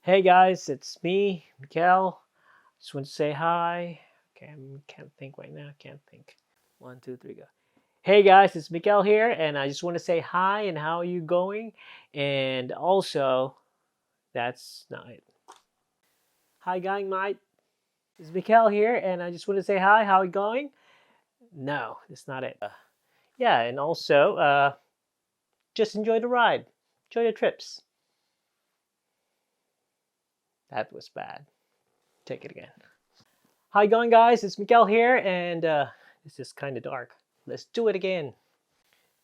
Hey guys, it's me, Mikel. Just want to say hi. Okay, I can't think right now. Can't think. 1, 2, 3, go. Hey guys, it's Mikel here, and I just want to say hi and how are you going? And also, that's not it. Hi, gang mate. It's Mikel here, and I just want to say hi. How are you going? No, that's not it. Yeah, and also, just enjoy the ride. Enjoy the trips. That was bad. Take it again. Hi going guys, it's Mikel here and this is kind of dark. Let's do it again.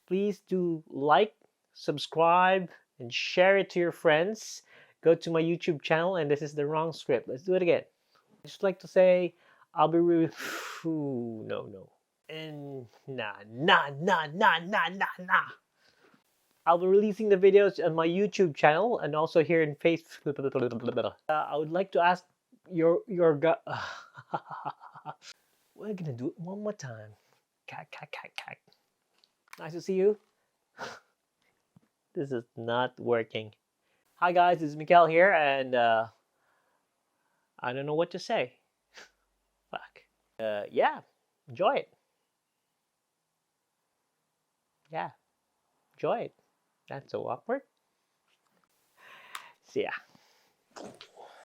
Please do like, subscribe, and share it to your friends. Go to my YouTube channel and this is the wrong script. Let's do it again. I'd just like to say I'll be no. And nah. I'll be releasing the videos on my YouTube channel and also here in Facebook. I would like to ask your we're gonna do it one more time. Cack. Nice to see you. This is not working. Hi guys, this is Mikel here, and I don't know what to say. Fuck. Yeah, enjoy it. Yeah, enjoy it. That's so awkward. See ya.